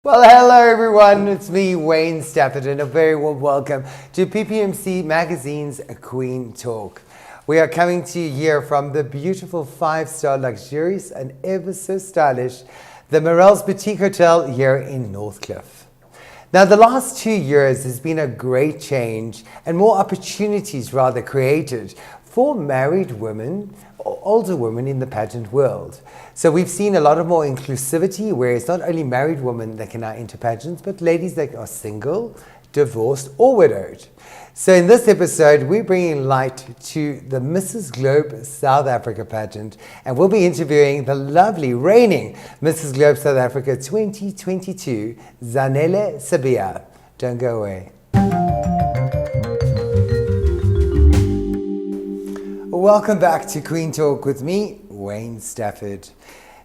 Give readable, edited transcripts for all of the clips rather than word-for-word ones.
Well, hello everyone, it's me, Wayne Stafford, and a very warm welcome to PPMC Magazine's Queen Talk. We are coming to you here from the beautiful 5-star luxurious and ever so stylish, the Morrells Boutique Hotel here in Northcliff. Now, the last 2 years has been a great change and more opportunities rather created for married women, older women in the pageant world. So we've seen a lot of more inclusivity, where it's not only married women that can now enter pageants, but ladies that are single, divorced, or widowed. So in this episode, we're bringing light to the Mrs. Globe South Africa pageant, and we'll be interviewing the lovely reigning Mrs. Globe South Africa 2022, Zanele Sibiya. Don't go away. Welcome back to Queen Talk with me, Wayne Stafford.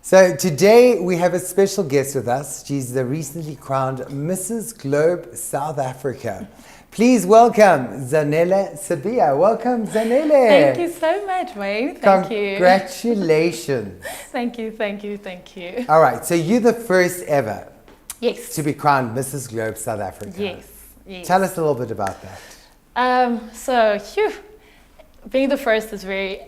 So today we have a special guest with us. She's the recently crowned Mrs. Globe South Africa. Please welcome Zanele Sibiya. Welcome, Zanele. Thank you so much, Wayne. Thank you. Congratulations. Thank you. All right, so you're the first ever Yes. to be crowned Mrs. Globe South Africa. Yes. Tell us a little bit about that. Being the first is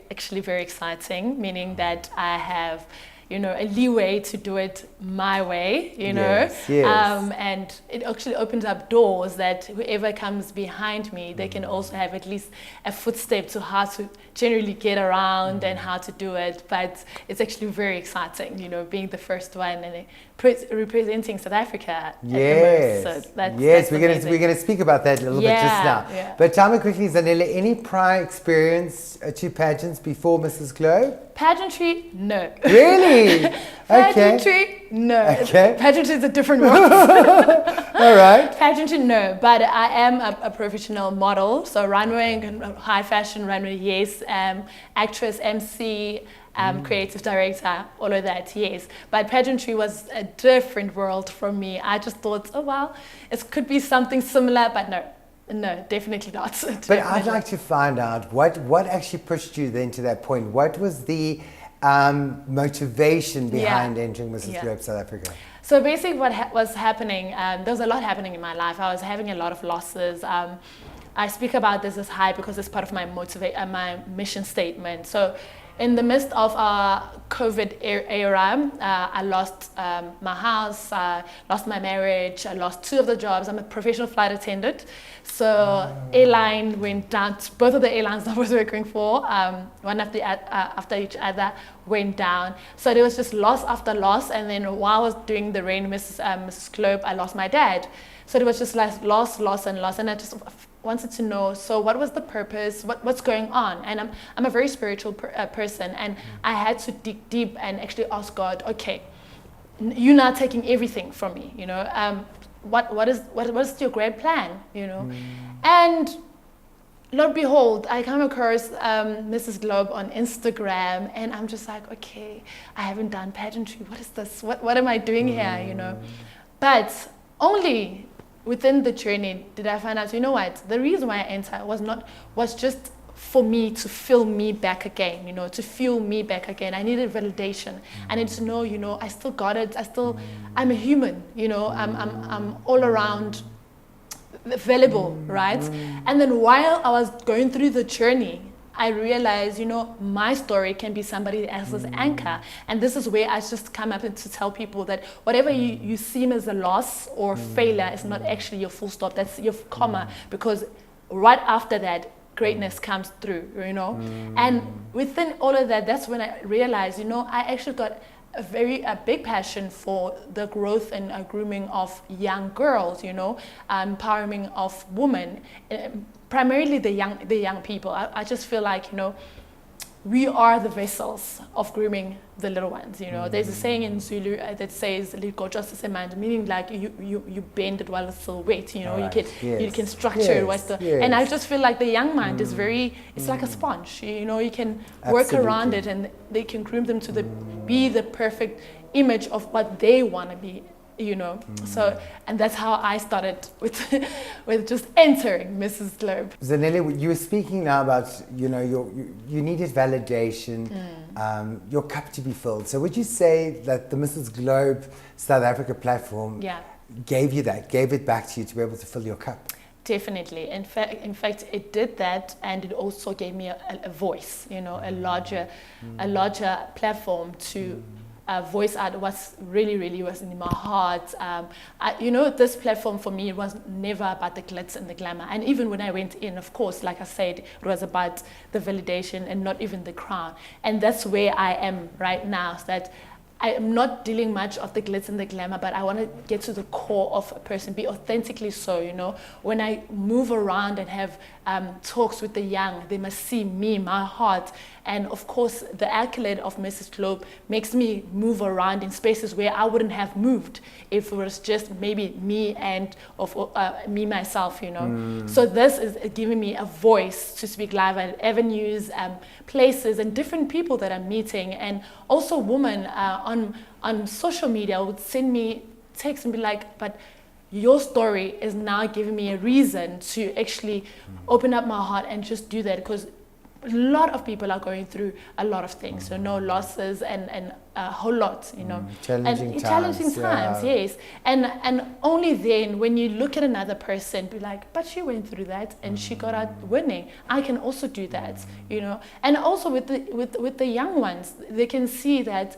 actually very exciting, meaning that I have, a leeway to do it my way, Yes. and it actually opens up doors that whoever comes behind me, they can also have at least a footstep to how to generally get around and how to do it. But it's actually very exciting, being the first one and representing South Africa. Yes. So that's we're gonna speak about that a little bit just now. Yeah. But tell me quickly, Zanele, any prior experience to pageants before Mrs. Globe? Pageantry, no. Really? Pageantry, no. Okay. Pageantry is a different world. All right. Pageantry, no. But I am a professional model. So runway, high fashion runway, yes. Actress, MC, creative director, all of that, yes. But pageantry was a different world from me. I just thought, oh, wow, it could be something similar, but no. No, definitely not. But I'd like to find out what actually pushed you then to that point. What was the motivation behind entering Mrs. Globe South Africa? So basically what was happening, there was a lot happening in my life. I was having a lot of losses. I speak about this as high because it's part of my my mission statement. So in the midst of our COVID era, I lost my house, I lost my marriage, I lost 2 of the jobs. I'm a professional flight attendant. So airline went down, both of the airlines I was working for, one after each other went down. So there was just loss after loss. And then while I was doing the reign Mrs. Globe, I lost my dad. So there was just like loss. And I just wanted to know, so what was the purpose, what's going on? And I'm a very spiritual person, and I had to dig deep and actually ask God, okay, you're not taking everything from me, what is your great plan, And Lord behold, I come across Mrs. Globe on Instagram, and I'm just like, okay, I haven't done pageantry, what is this, what am I doing here, But only within the journey did I find out, the reason why I entered was just for me to feel me back again, to fuel me back again. I needed validation. I needed to know, I still got it. I'm a human, I'm all around valuable, right? And then while I was going through the journey, I realized, my story can be somebody else's anchor. And this is where I just come up to tell people that whatever you seem as a loss or failure is not actually your full stop. That's your comma, because right after that, greatness comes through, And within all of that, that's when I realized, I actually got a big passion for the growth and grooming of young girls, empowerment of women, primarily the young people. I just feel like, we are the vessels of grooming the little ones. There's a saying in Zulu that says meaning like you bend it while it's still wet. You can structure it while still. And I just feel like the young mind is it's like a sponge. You can work around it, and they can groom them to be the perfect image of what they want to be. So, and that's how I started with just entering Mrs. Globe. Zanele, you were speaking now about, you needed validation, your cup to be filled. So would you say that the Mrs. Globe South Africa platform gave you that, gave it back to you to be able to fill your cup? Definitely. In fact, it did that, and it also gave me a voice, you know, a larger platform to voice out what's really was in my heart. You know, this platform for me was never about the glitz and the glamour. And even when I went in, of course, like I said, it was about the validation and not even the crown. And that's where I am right now, so that I am not dealing much of the glitz and the glamour, but I want to get to the core of a person, be authentically so, you know. When I move around and have talks with the young, they must see me, my heart. And of course, the accolade of Mrs. Globe makes me move around in spaces where I wouldn't have moved if it was just maybe me and me, myself, you know. So this is giving me a voice to speak live at avenues, places, and different people that I'm meeting. And also women on social media would send me texts and be like, but your story is now giving me a reason to actually open up my heart and just do that, because a lot of people are going through a lot of things, so no losses and a whole lot, you know. Challenging times, yes. And only then, when you look at another person, be like, but she went through that and she got out winning. I can also do that, you know. And also with the young ones, they can see that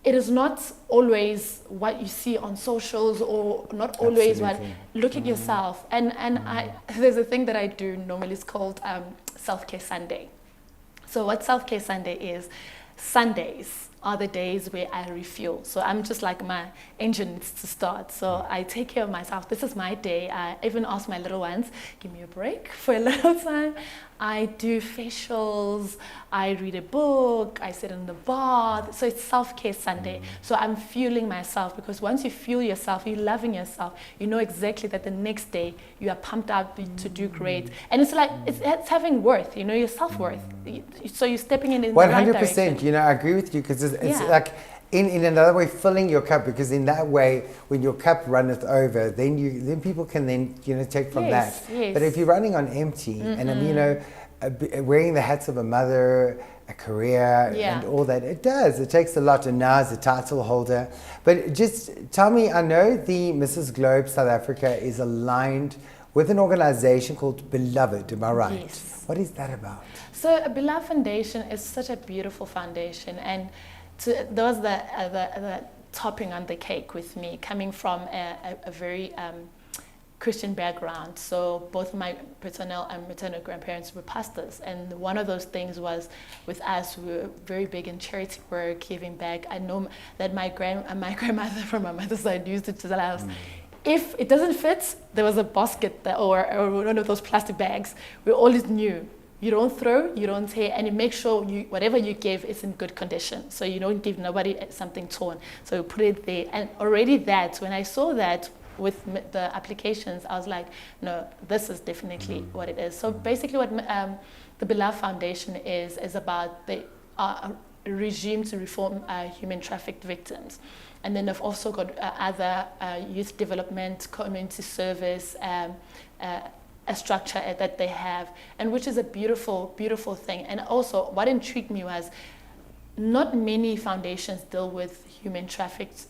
it is not always what you see on socials, or not always what. Look at yourself. And there's a thing that I do normally. It's called Self-Care Sunday. So what Self-Care Sunday is, Sundays are the days where I refuel. So I'm just like, my engine needs to start. So I take care of myself. This is my day. I even ask my little ones, give me a break for a little time. I do facials, I read a book, I sit in the bath. So it's Self-Care Sunday. So I'm fueling myself, because once you fuel yourself, you're loving yourself, you know exactly that the next day you are pumped up to do great. And it's like, it's having worth, you know, your self-worth. So you're stepping in the right direction. 100%, you know, I agree with you, because it's like, in another way, filling your cup, because in that way, when your cup runneth over, then people can then, you know, take from that. Yes. But if you're running on empty, and you know, wearing the hats of a mother, a career, and all that, it takes a lot. And now as a title holder, but just tell me, I know the Mrs. Globe South Africa is aligned with an organization called Beloved, am I right? Yes. What is that about? So Beloved Foundation is such a beautiful foundation, and that was the topping on the cake with me, coming from a very Christian background. So both my paternal and maternal grandparents were pastors, and one of those things was with us, we were very big in charity work, giving back. I know that my grandmother from my mother's side used to tell us, if it doesn't fit, there was a basket or one of those plastic bags. We always knew, you don't throw, you don't tear, and you make sure whatever you give is in good condition. So you don't give nobody something torn. So you put it there. And already when I saw that with the applications, I was like, no, this is definitely what it is. So basically what the Beloved Foundation is about the regime to reform human trafficked victims. And then they've also got other youth development, community service, a structure that they have, and which is a beautiful, beautiful thing. And also what intrigued me was not many foundations deal with human trafficked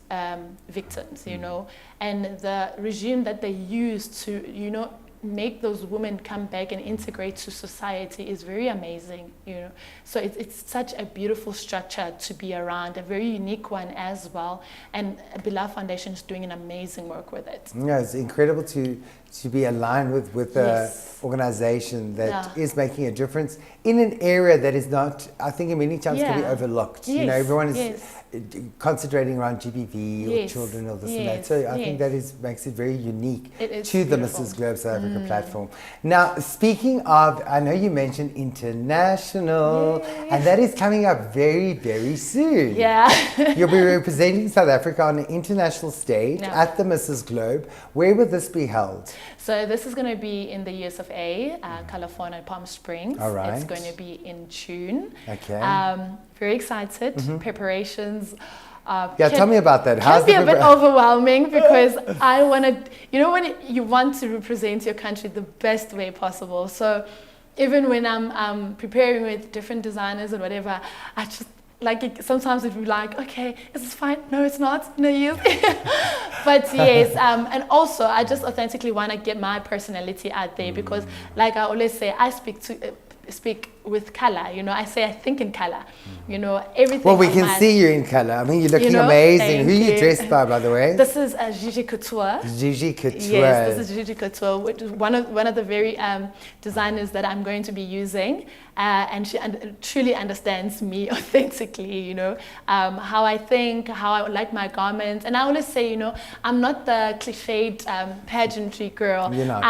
victims, you know, and the regime that they use to, you know, make those women come back and integrate to society is very amazing, you know. So it's such a beautiful structure to be around, a very unique one as well. And Beloved Foundation is doing an amazing work with it. Yeah, it's incredible to be aligned with an organization that is making a difference in an area that is not, I think, many times can be overlooked. You know, everyone is concentrating around GBV or children or this and that. So I think that makes it very unique to the Mrs. Globe South Africa platform. Now, speaking of, I know you mentioned international, and that is coming up very, very soon. Yeah. You'll be representing South Africa on an international stage at the Mrs. Globe. Where will this be held? So this is going to be in the US of A, California, Palm Springs. All right. It's going to be in June. Okay. Very excited. Preparations. Tell me about that. Can be a bit overwhelming, because I want to, you know, when you want to represent your country the best way possible. So even when I'm preparing with different designers and whatever, sometimes it'd be like, okay, is this fine? No, it's not. No, yes. But yes, and also I just authentically want to get my personality out there because, like I always say, I speak with color. You know, I say I think in color. You know, everything. Well, we can see you in color. I mean, you're looking amazing. Who are you dressed by the way? This is Gigi Couture. Gigi Couture. Yes, this is Gigi Couture, which is one of the very designers that I'm going to be using, and she truly understands me authentically. You know, how I think, how I like my garments, and I always say, you know, I'm not the cliched pageantry girl. You're not.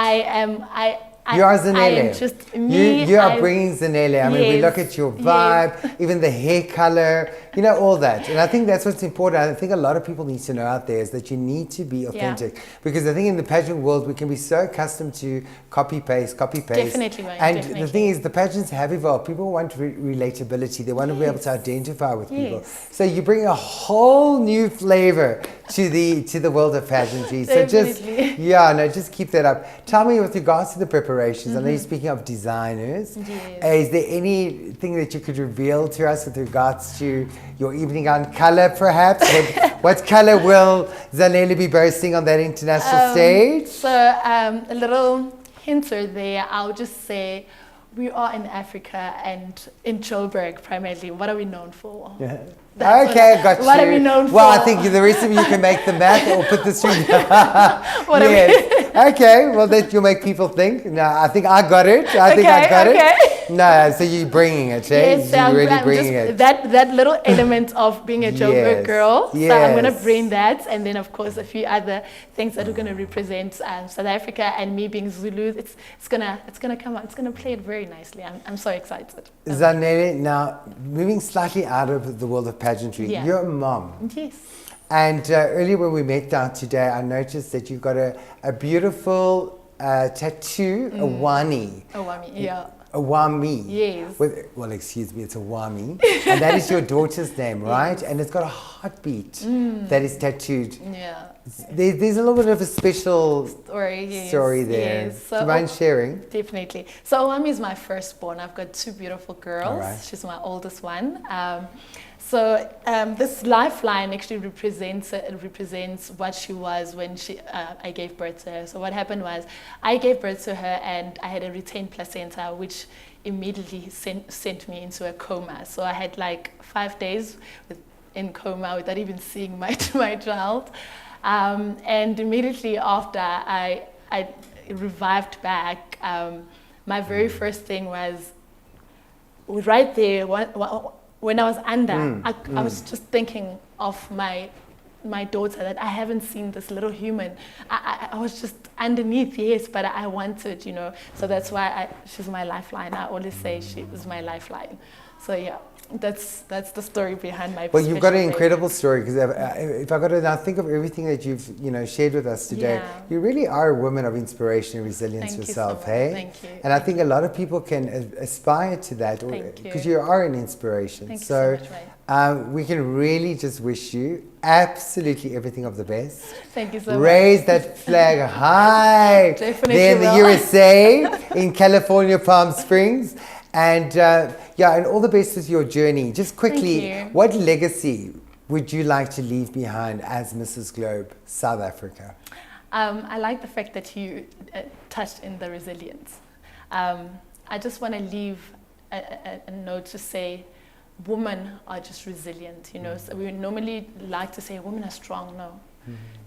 You are Zanele. I am just me. You are bringing Zanele. I mean, we look at your vibe, even the hair color, you know, all that. And I think that's what's important. I think a lot of people need to know out there is that you need to be authentic. Because I think in the pageant world, we can be so accustomed to copy paste. Definitely, right. And the thing is, the pageants have evolved. People want relatability. They want to be able to identify with people. So you bring a whole new flavor to the world of pageantry. So just keep that up. Tell me with regards to the preparations, I know you're speaking of designers. Is there anything that you could reveal to us with regards to your evening gown color perhaps? What color will Zanele be bursting on that international stage? So a little hinter there, I'll just say we are in Africa and in Joburg primarily. What are we known for? Okay, got you. What are we known for? Well, I think the rest of you can make the math or put this through. Okay, well, that you'll make people think. No, I think I got it. I think I got it. No, so you're bringing it, eh? Yes, you're really bringing it. That little element of being a Joburg girl. So I'm going to bring that. And then, of course, a few other things that are going to represent South Africa, and me being Zulu. It's gonna come out. It's going to play it very nicely. I'm so excited. Zanele, now, moving slightly out of the world of pageantry, you're a mom. Yes. And earlier when we met down today, I noticed that you've got a beautiful tattoo, a wami. A wami, yeah. A wami. Yes. Excuse me, it's a wami. And that is your daughter's name, right? Yes. And it's got a heartbeat that is tattooed. Yeah. There's a little bit of a special story there. Yes. So, do you mind sharing? Definitely. So Wami is my firstborn. I've got two beautiful girls. Right. She's my oldest one. So this lifeline actually represents what she was when I gave birth to her. So what happened was I gave birth to her and I had a retained placenta, which immediately sent me into a coma. So I had like 5 days in coma without even seeing my child. And immediately after I revived back, my very first thing was right there. When I was under, I was just thinking of my daughter, that I haven't seen this little human. I was just underneath, yes, but I wanted, you know. So that's why she's my lifeline. I always say she is my lifeline. So yeah, that's the story behind my. Well, you've got an incredible story, because if I got to now think of everything that you've shared with us today, you really are a woman of inspiration and resilience yourself, hey? Thank you. And I think a lot of people can aspire to that, because you are an inspiration. Thank you so much, we can really just wish you absolutely everything of the best. Thank you so much. Raise that flag high there in the USA, in California, Palm Springs. And and all the best with your journey. Just quickly, what legacy would you like to leave behind as Mrs. Globe, South Africa? I like the fact that you touched in the resilience. I just want to leave a note to say, women are just resilient. You know, so we normally like to say women are strong. No.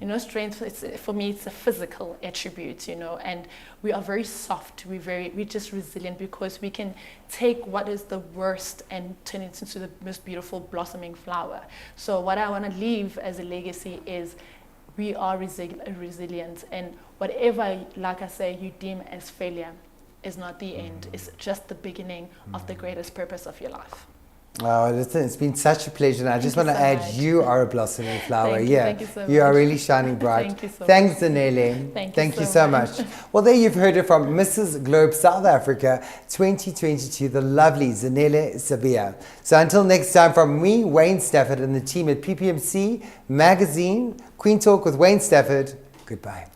You know, strength, for me, it's a physical attribute, you know, and we are very soft. We're just resilient, because we can take what is the worst and turn it into the most beautiful blossoming flower. So what I want to leave as a legacy is we are resilient, and whatever, like I say, you deem as failure is not the end. It's just the beginning of the greatest purpose of your life. Oh, listen, it's been such a pleasure. And I just want to add, you are a blossoming flower. Thank you so much. You are really shining bright. Thank you so Thanks, Zanele. Thank you so much. Well, there you've heard it from Mrs. Globe South Africa 2022, the lovely Zanele Sibiya. So until next time, from me, Wayne Stafford, and the team at PPMC Magazine, Queen Talk with Wayne Stafford, goodbye.